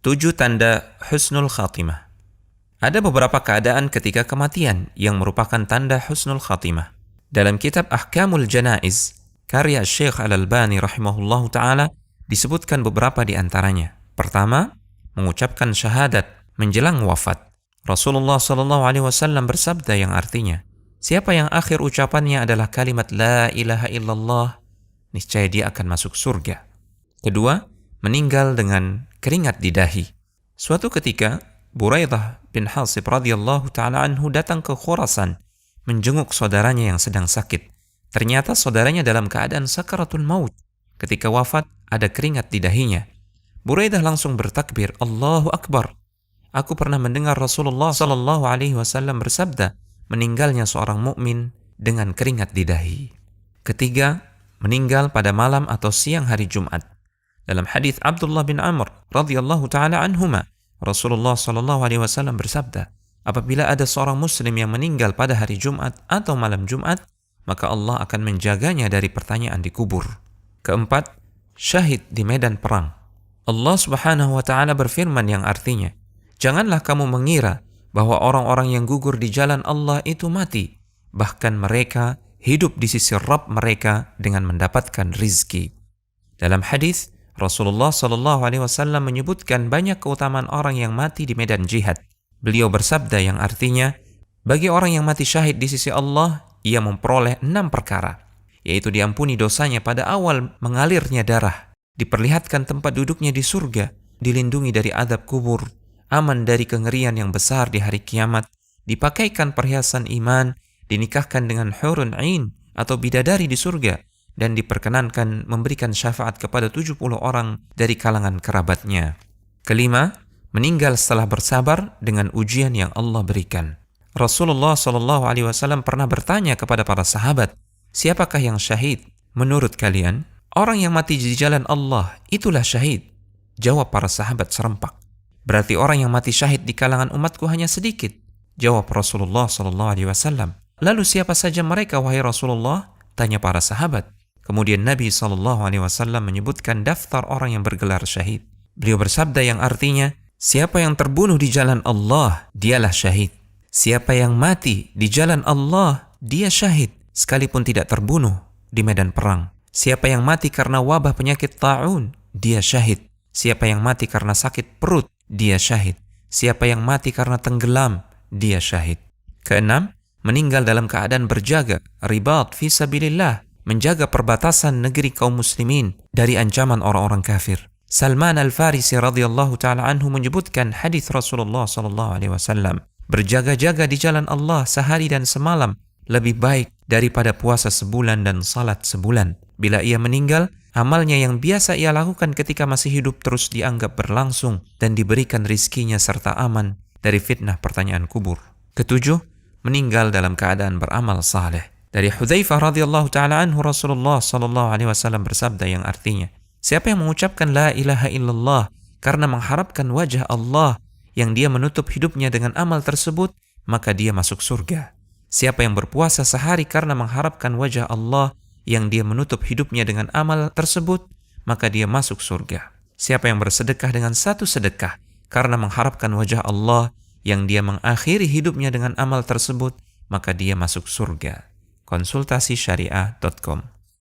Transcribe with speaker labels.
Speaker 1: 7 tanda husnul khatimah. Ada beberapa keadaan ketika kematian yang merupakan tanda husnul khatimah. Dalam kitab Ahkamul Janaiz, karya Syekh Al-Albani rahimahullahu ta'ala, disebutkan beberapa di antaranya. Pertama, mengucapkan syahadat menjelang wafat. Rasulullah SAW bersabda yang artinya, siapa yang akhir ucapannya adalah kalimat La ilaha illallah, niscaya dia akan masuk surga. Kedua, meninggal dengan keringat di dahi. Suatu ketika, Buraidah bin Hasib radhiyallahu ta'ala anhu datang ke Khurasan, menjenguk saudaranya yang sedang sakit. Ternyata saudaranya dalam keadaan sakaratul maut. Ketika wafat, ada keringat di dahinya. Buraidah langsung bertakbir, Allahu Akbar. Aku pernah mendengar Rasulullah SAW bersabda, meninggalnya seorang mukmin dengan keringat di dahi. Ketiga, meninggal pada malam atau siang hari Jumat. Dalam hadis Abdullah bin Amr radhiyallahu taala anhuma, Rasulullah SAW bersabda, apabila ada seorang muslim yang meninggal pada hari Jumat atau malam Jumat, maka Allah akan menjaganya dari pertanyaan di kubur. Keempat, syahid di medan perang. Allah Subhanahu wa taala berfirman yang artinya, janganlah kamu mengira bahwa orang-orang yang gugur di jalan Allah itu mati, bahkan mereka hidup di sisi Rabb mereka dengan mendapatkan rizki. Dalam hadis, Rasulullah SAW menyebutkan banyak keutamaan orang yang mati di medan jihad. Beliau bersabda yang artinya, bagi orang yang mati syahid di sisi Allah, ia memperoleh 6 perkara, yaitu diampuni dosanya pada awal mengalirnya darah, diperlihatkan tempat duduknya di surga, dilindungi dari azab kubur, aman dari kengerian yang besar di hari kiamat, dipakaikan perhiasan iman, dinikahkan dengan hurun ain atau bidadari di surga, dan diperkenankan memberikan syafaat kepada 70 orang dari kalangan kerabatnya. Kelima, meninggal setelah bersabar dengan ujian yang Allah berikan. Rasulullah SAW pernah bertanya kepada para sahabat, siapakah yang syahid? Menurut kalian, orang yang mati di jalan Allah itulah syahid. Jawab para sahabat serempak. Berarti orang yang mati syahid di kalangan umatku hanya sedikit. Jawab Rasulullah SAW. Lalu siapa saja mereka wahai Rasulullah? Tanya para sahabat. Kemudian Nabi SAW menyebutkan daftar orang yang bergelar syahid. Beliau bersabda yang artinya, siapa yang terbunuh di jalan Allah, dialah syahid. Siapa yang mati di jalan Allah, dia syahid, sekalipun tidak terbunuh di medan perang. Siapa yang mati karena wabah penyakit ta'un, dia syahid. Siapa yang mati karena sakit perut, dia syahid. Siapa yang mati karena tenggelam, dia syahid. Keenam, meninggal dalam keadaan berjaga, ribat fi sabilillah, menjaga perbatasan negeri kaum muslimin dari ancaman orang-orang kafir. Salman Al-Farisi radhiyallahu ta'ala anhu menyebutkan hadis Rasulullah SAW, berjaga-jaga di jalan Allah sehari dan semalam lebih baik daripada puasa sebulan dan salat sebulan. Bila ia meninggal, amalnya yang biasa ia lakukan ketika masih hidup terus dianggap berlangsung dan diberikan rizkinya serta aman dari fitnah pertanyaan kubur. Ketujuh, meninggal dalam keadaan beramal saleh. Dari Hudzaifah radhiyallahu ta'ala anhu, Rasulullah SAW bersabda yang artinya, siapa yang mengucapkan la ilaha illallah karena mengharapkan wajah Allah yang dia menutup hidupnya dengan amal tersebut, maka dia masuk surga. Siapa yang berpuasa sehari karena mengharapkan wajah Allah yang dia menutup hidupnya dengan amal tersebut, maka dia masuk surga. Siapa yang bersedekah dengan satu sedekah karena mengharapkan wajah Allah yang dia mengakhiri hidupnya dengan amal tersebut, maka dia masuk surga. Konsultasi syariah.com